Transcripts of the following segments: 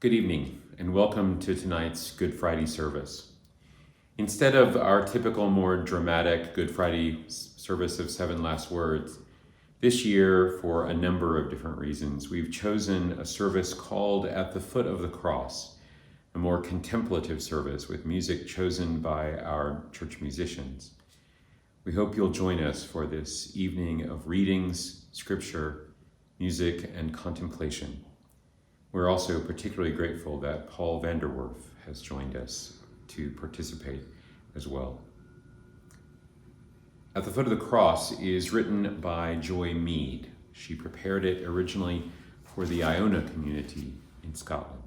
Good evening, and welcome to tonight's Good Friday service. Instead of our typical, more dramatic Good Friday service of 7 last words, this year, for a number of different reasons, we've chosen a service called At the Foot of the Cross, a more contemplative service with music chosen by our church musicians. We hope you'll join us for this evening of readings, scripture, music, and contemplation. We're also particularly grateful that Paul Vanderwerf has joined us to participate as well. At the Foot of the Cross is written by Joy Mead. She prepared it originally for the Iona Community in Scotland.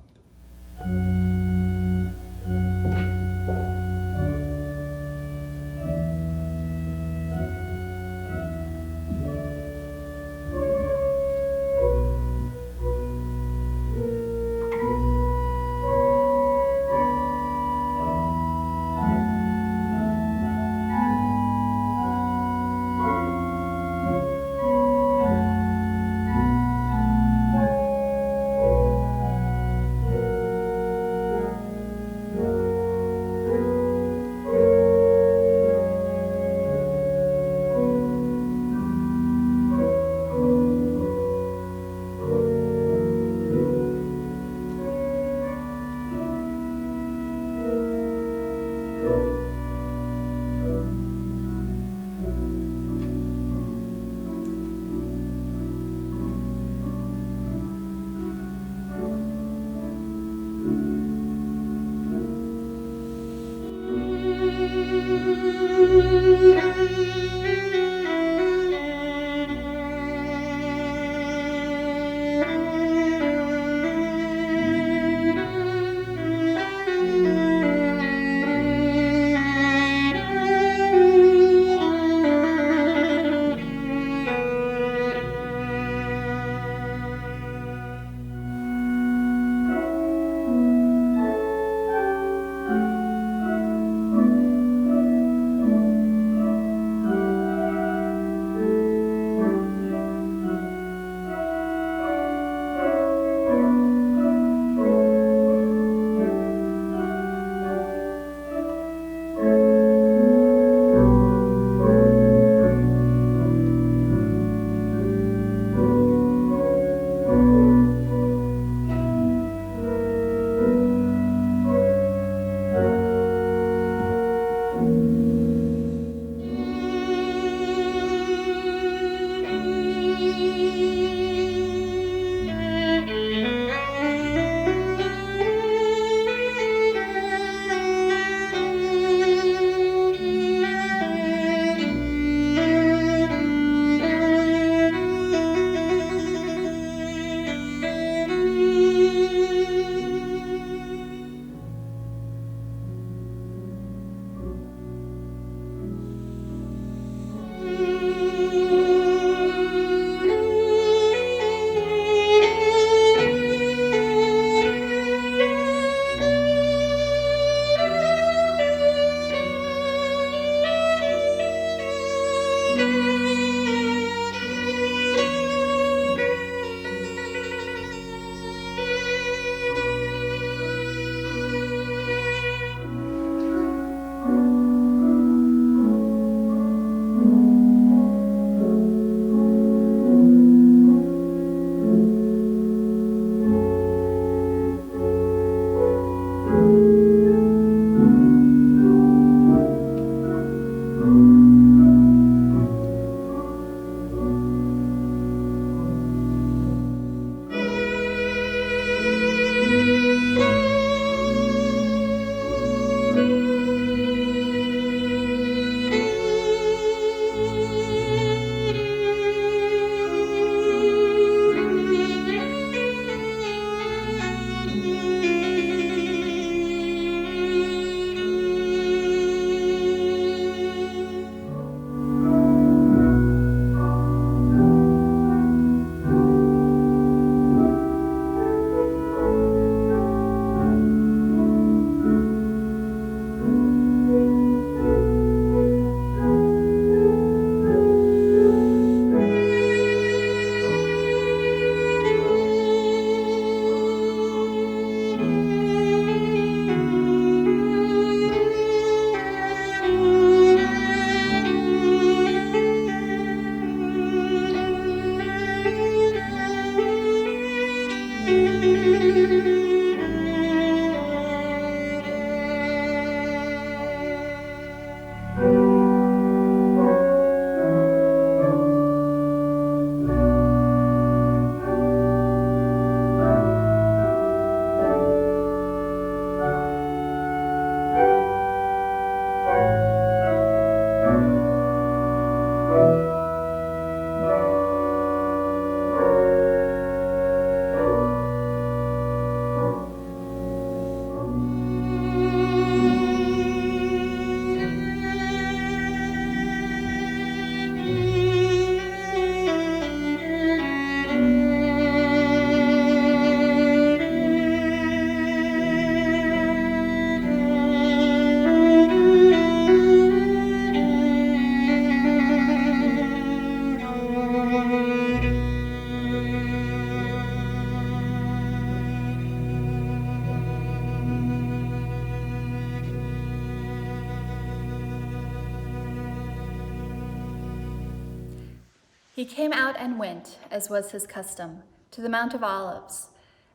He came out and went, as was his custom, to the Mount of Olives,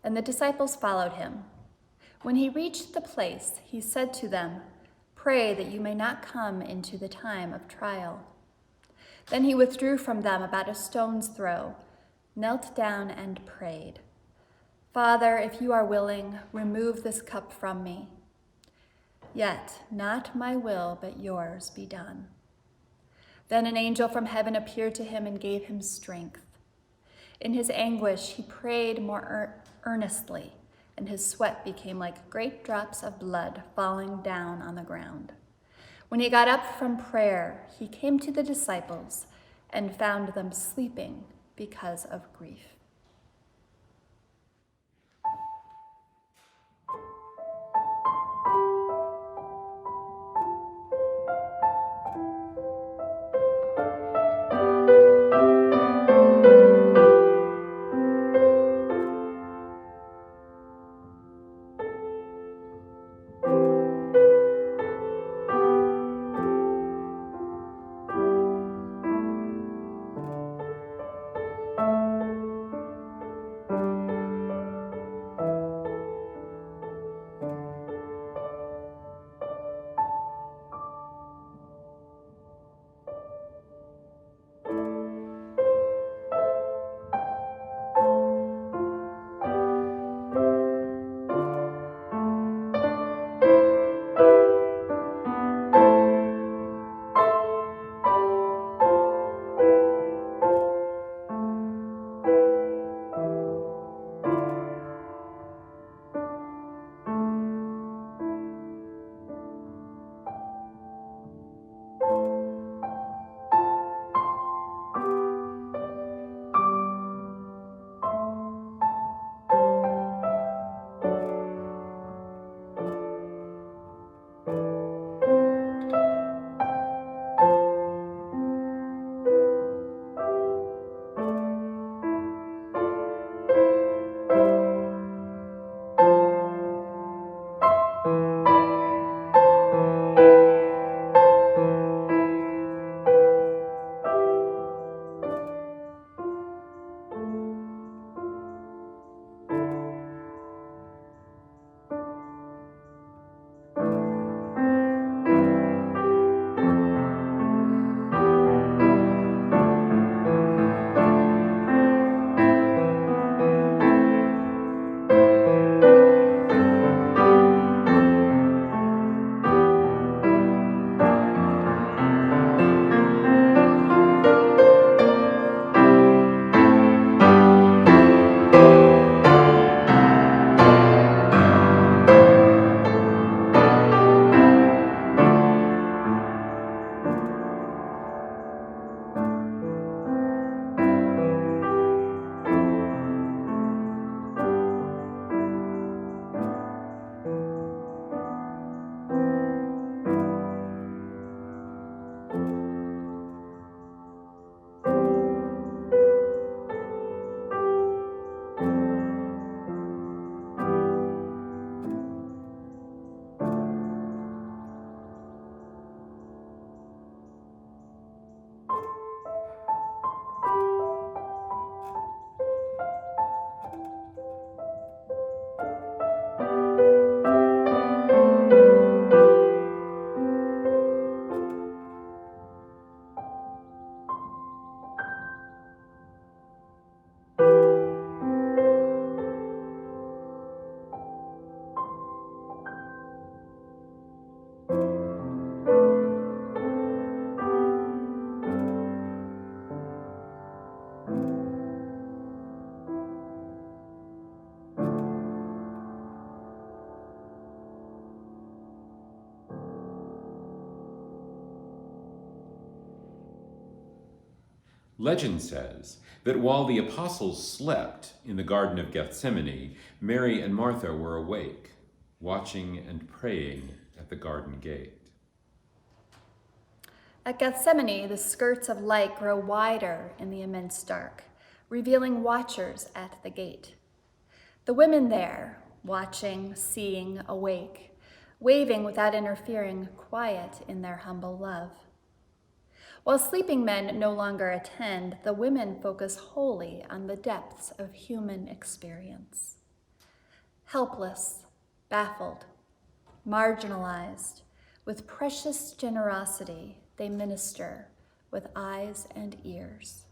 and the disciples followed him. When he reached the place, he said to them, "Pray that you may not come into the time of trial." Then he withdrew from them about a stone's throw, knelt down and prayed, "Father, if you are willing, remove this cup from me. Yet not my will, but yours be done." Then an angel from heaven appeared to him and gave him strength. In his anguish, he prayed more earnestly, and his sweat became like great drops of blood falling down on the ground. When he got up from prayer, he came to the disciples and found them sleeping because of grief. Legend says that while the apostles slept in the Garden of Gethsemane, Mary and Martha were awake, watching and praying at the garden gate. At Gethsemane, the skirts of light grow wider in the immense dark, revealing watchers at the gate. The women there, watching, seeing, awake, waving without interfering, quiet in their humble love. While sleeping men no longer attend, the women focus wholly on the depths of human experience. Helpless, baffled, marginalized, with precious generosity, they minister with eyes and ears.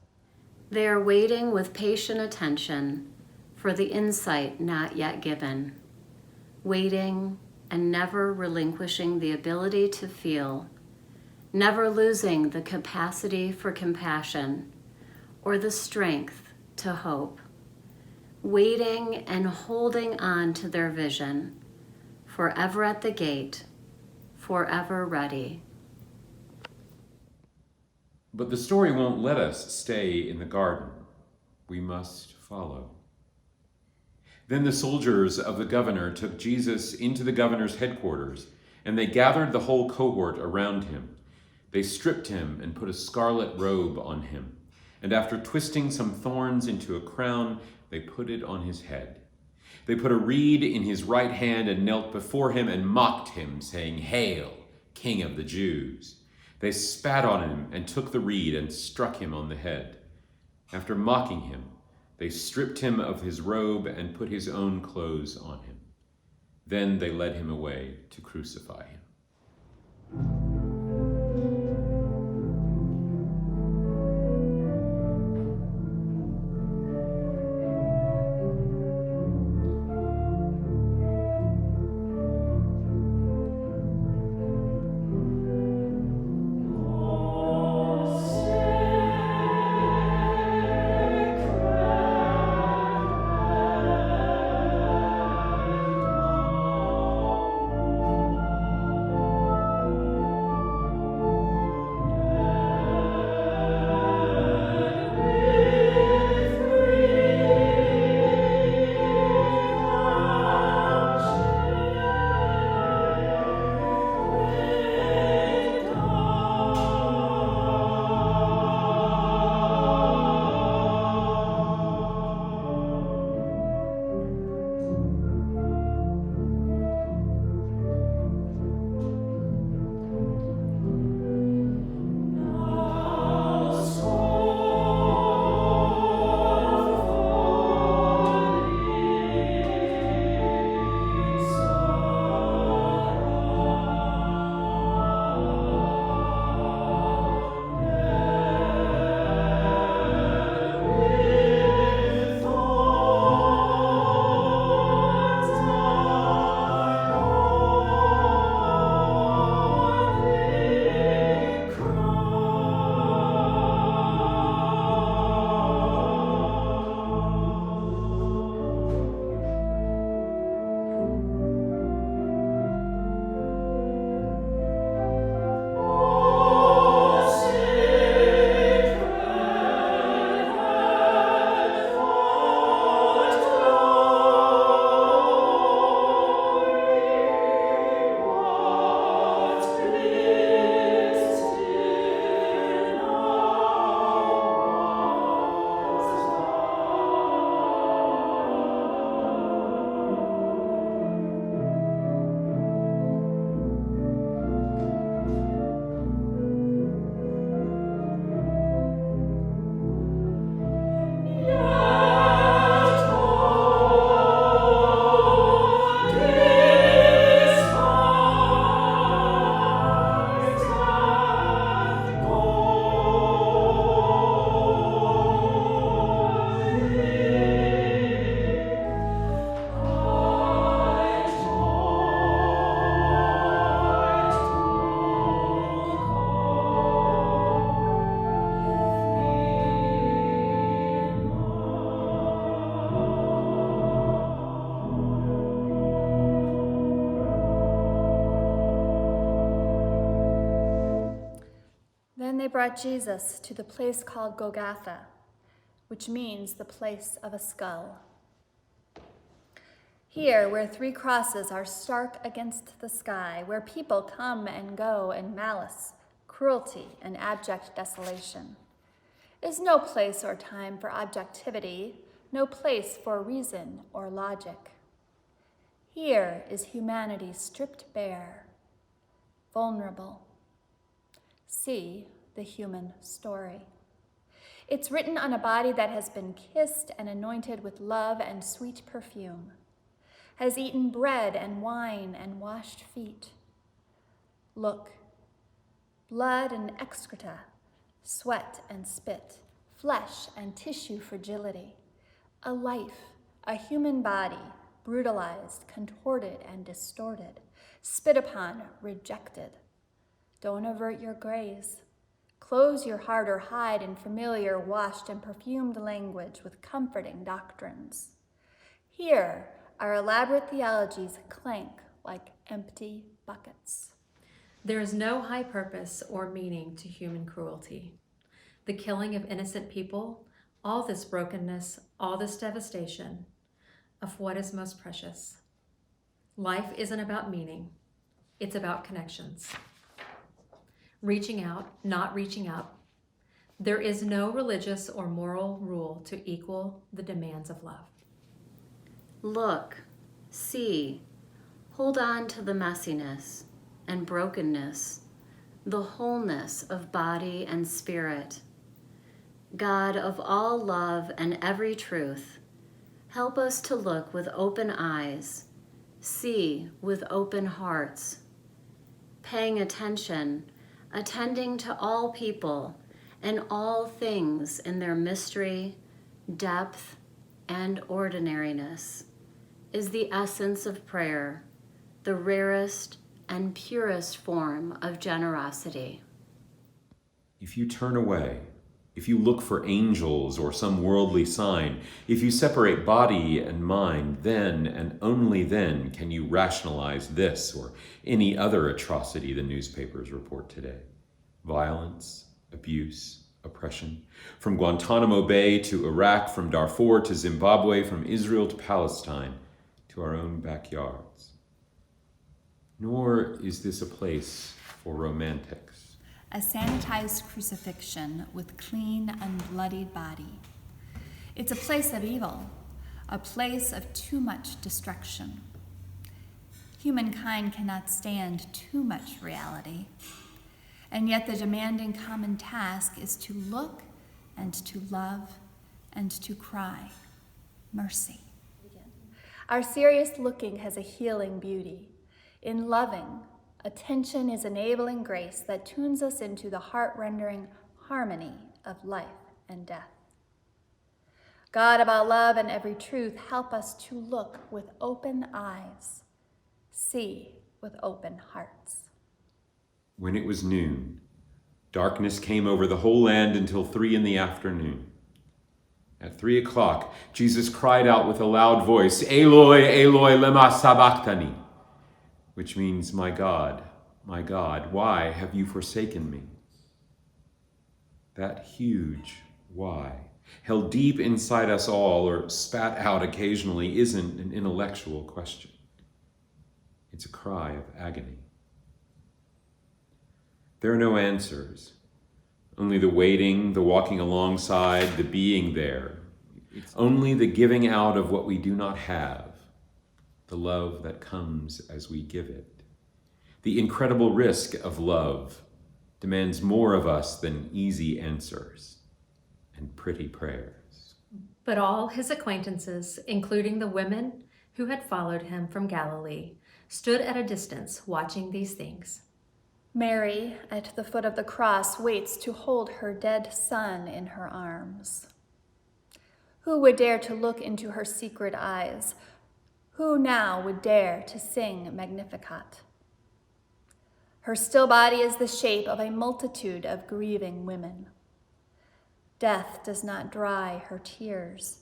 They are waiting with patient attention for the insight not yet given, waiting and never relinquishing the ability to feel, never losing the capacity for compassion or the strength to hope, waiting and holding on to their vision, forever at the gate, forever ready. But the story won't let us stay in the garden. We must follow. Then the soldiers of the governor took Jesus into the governor's headquarters, and they gathered the whole cohort around him. They stripped him and put a scarlet robe on him, and after twisting some thorns into a crown, they put it on his head. They put a reed in his right hand and knelt before him and mocked him, saying, "Hail, King of the Jews." They spat on him and took the reed and struck him on the head. After mocking him, they stripped him of his robe and put his own clothes on him. Then they led him away to crucify him. Then they brought Jesus to the place called Golgotha, which means the place of a skull. Here, where three crosses are stark against the sky, where people come and go in malice, cruelty, and abject desolation, is no place or time for objectivity, no place for reason or logic. Here is humanity stripped bare, vulnerable. See the human story. It's written on a body that has been kissed and anointed with love and sweet perfume, has eaten bread and wine and washed feet. Look, blood and excreta, sweat and spit, flesh and tissue fragility, a life, a human body, brutalized, contorted, and distorted, spit upon, rejected. Don't avert your gaze. Close your heart or hide in familiar, washed, and perfumed language with comforting doctrines. Here, our elaborate theologies clank like empty buckets. There is no high purpose or meaning to human cruelty. The killing of innocent people, all this brokenness, all this devastation of what is most precious. Life isn't about meaning, it's about connections. Reaching out, not reaching up. There is no religious or moral rule to equal the demands of love. Look, see, hold on to the messiness and brokenness, the wholeness of body and spirit. God of all love and every truth, help us to look with open eyes, see with open hearts, paying attention, attending to all people and all things in their mystery, depth, and ordinariness, is the essence of prayer, the rarest and purest form of generosity. If you turn away, if you look for angels or some worldly sign, if you separate body and mind, then and only then can you rationalize this or any other atrocity the newspapers report today. Violence, abuse, oppression, from Guantanamo Bay to Iraq, from Darfur to Zimbabwe, from Israel to Palestine, to our own backyards. Nor is this a place for romantics. A sanitized crucifixion with clean, unbloodied body. It's a place of evil, a place of too much destruction. Humankind cannot stand too much reality, and yet the demanding common task is to look and to love and to cry, mercy. Our serious looking has a healing beauty. In loving, attention is enabling grace that tunes us into the heart-rendering harmony of life and death. God of all love and every truth, help us to look with open eyes, see with open hearts. When it was noon, darkness came over the whole land until 3 p.m. At 3 o'clock, Jesus cried out with a loud voice, Eloi, Eloi, lema sabachthani, which means, my God, why have you forsaken me? That huge why, held deep inside us all or spat out occasionally, isn't an intellectual question. It's a cry of agony. There are no answers, only the waiting, the walking alongside, the being there. It's only the giving out of what we do not have, the love that comes as we give it. The incredible risk of love demands more of us than easy answers and pretty prayers. But all his acquaintances, including the women who had followed him from Galilee, stood at a distance watching these things. Mary, at the foot of the cross, waits to hold her dead son in her arms. Who would dare to look into her secret eyes? Who now would dare to sing Magnificat? Her still body is the shape of a multitude of grieving women. Death does not dry her tears.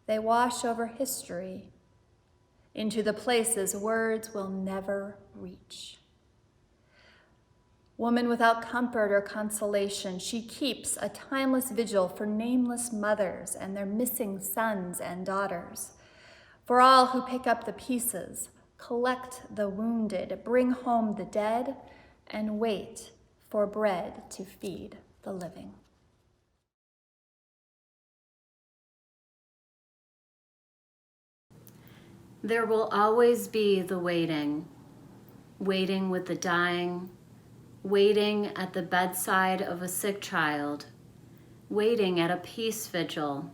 They wash over history into the places words will never reach. Woman without comfort or consolation, she keeps a timeless vigil for nameless mothers and their missing sons and daughters. For all who pick up the pieces, collect the wounded, bring home the dead, and wait for bread to feed the living. There will always be the waiting with the dying, waiting at the bedside of a sick child, waiting at a peace vigil,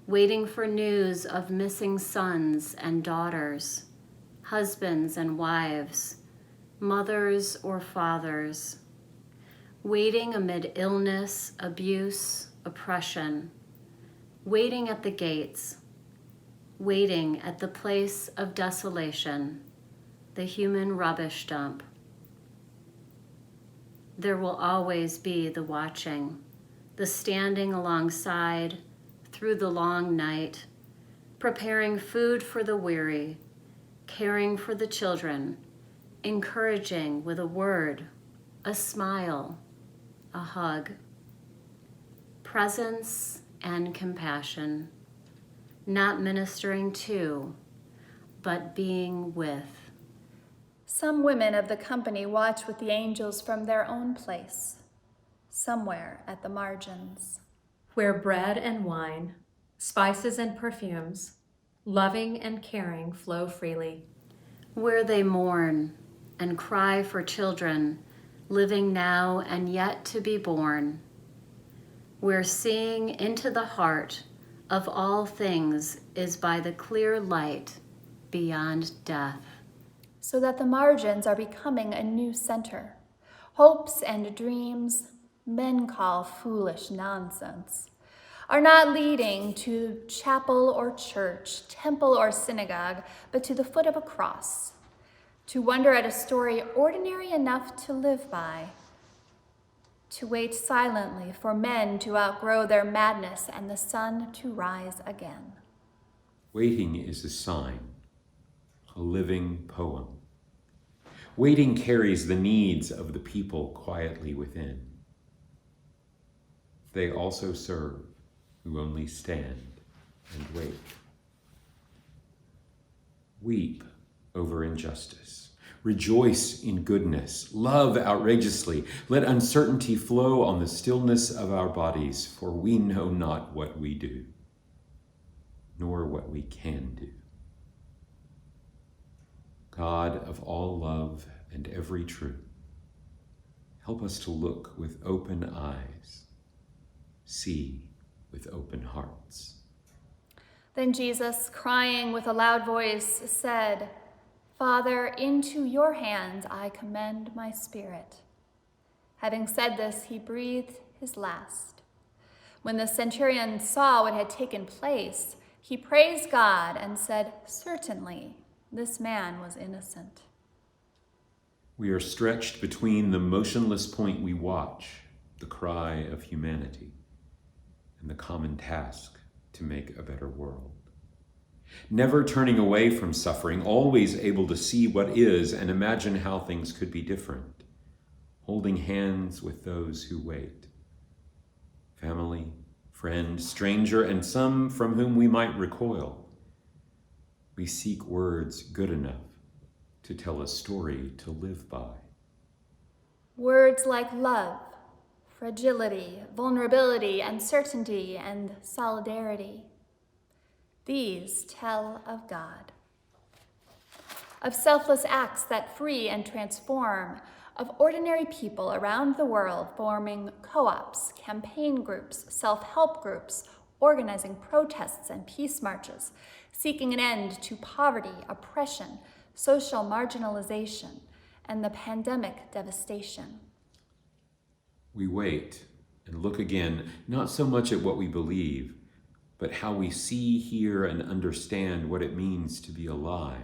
waiting for news of missing sons and daughters, husbands and wives, mothers or fathers, waiting amid illness, abuse, oppression, waiting at the gates, waiting at the place of desolation, the human rubbish dump. There will always be the watching, the standing alongside through the long night, preparing food for the weary, caring for the children, encouraging with a word, a smile, a hug. Presence and compassion, not ministering to, but being with. Some women of the company watch with the angels from their own place, somewhere at the margins. Where bread and wine, spices and perfumes, loving and caring flow freely. Where they mourn and cry for children, living now and yet to be born. Where seeing into the heart of all things is by the clear light beyond death. So that the margins are becoming a new center. Hopes and dreams men call foolish nonsense are not leading to chapel or church, temple or synagogue, but to the foot of a cross, to wonder at a story ordinary enough to live by, to wait silently for men to outgrow their madness and the sun to rise again. Waiting is a sign, a living poem. Waiting carries the needs of the people quietly within. They also serve who only stand and wait. Weep over injustice. Rejoice in goodness. Love outrageously. Let uncertainty flow on the stillness of our bodies, for we know not what we do, nor what we can do. God of all love and every truth, help us to look with open eyes, see with open hearts. Then Jesus, crying with a loud voice, said, Father, into your hands I commend my spirit. Having said this, he breathed his last. When the centurion saw what had taken place, he praised God and said, Certainly, this man was innocent. We are stretched between the motionless point we watch, the cry of humanity, and the common task to make a better world. Never turning away from suffering, always able to see what is and imagine how things could be different, holding hands with those who wait. Family, friend, stranger, and some from whom we might recoil. We seek words good enough to tell a story to live by. Words like love, fragility, vulnerability, uncertainty, and solidarity. These tell of God, of selfless acts that free and transform, of ordinary people around the world forming co-ops, campaign groups, self-help groups, organizing protests and peace marches, seeking an end to poverty, oppression, social marginalization, and the pandemic devastation. We wait and look again, not so much at what we believe, but how we see, hear, and understand what it means to be alive,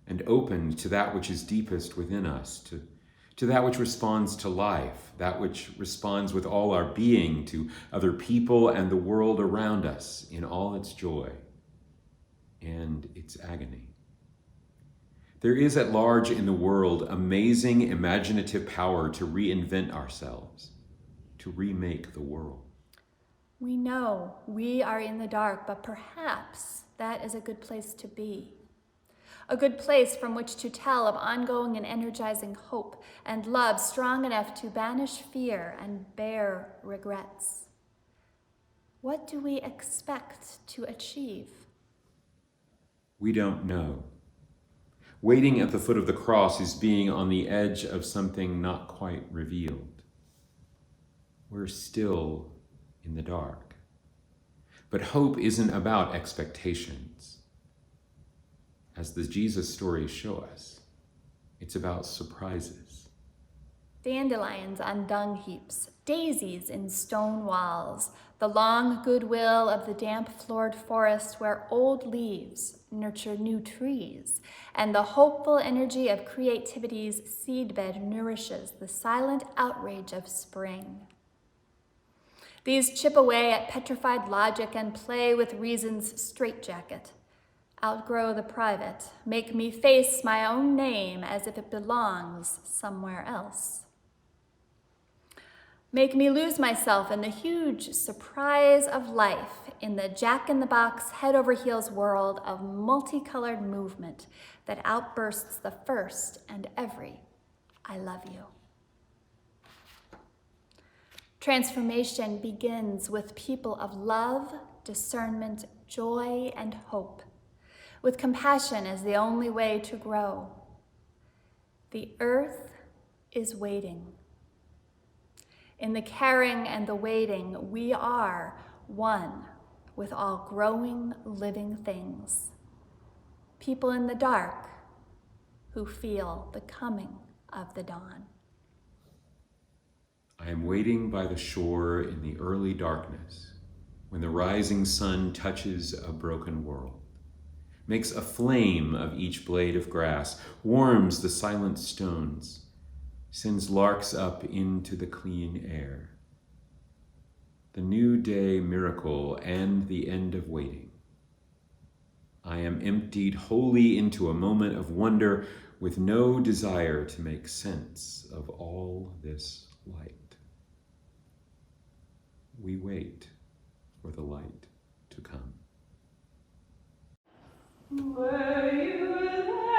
and open to that which is deepest within us, to that which responds to life, that which responds with all our being to other people and the world around us in all its joy and its agony. There is at large in the world amazing imaginative power to reinvent ourselves, to remake the world. We know we are in the dark, but perhaps that is a good place to be. A good place from which to tell of ongoing and energizing hope and love strong enough to banish fear and bear regrets. What do we expect to achieve? We don't know. Waiting at the foot of the cross is being on the edge of something not quite revealed. We're still in the dark. But hope isn't about expectations. As the Jesus stories show us, it's about surprises. Dandelions on dung heaps, daisies in stone walls, the long goodwill of the damp-floored forest where old leaves nurture new trees, and the hopeful energy of creativity's seedbed nourishes the silent outrage of spring. These chip away at petrified logic and play with reason's straitjacket. Outgrow the private, make me face my own name as if it belongs somewhere else. Make me lose myself in the huge surprise of life, in the jack-in-the-box, head-over-heels world of multicolored movement that outbursts the first and every I love you. Transformation begins with people of love, discernment, joy, and hope, with compassion as the only way to grow. The earth is waiting. In the caring and the waiting, we are one with all growing, living things. People in the dark who feel the coming of the dawn. I am waiting by the shore in the early darkness, when the rising sun touches a broken world, makes a flame of each blade of grass, warms the silent stones, sends larks up into the clean air. The new day miracle and the end of waiting. I am emptied wholly into a moment of wonder with no desire to make sense of all this light. We wait for the light to come. Were you there?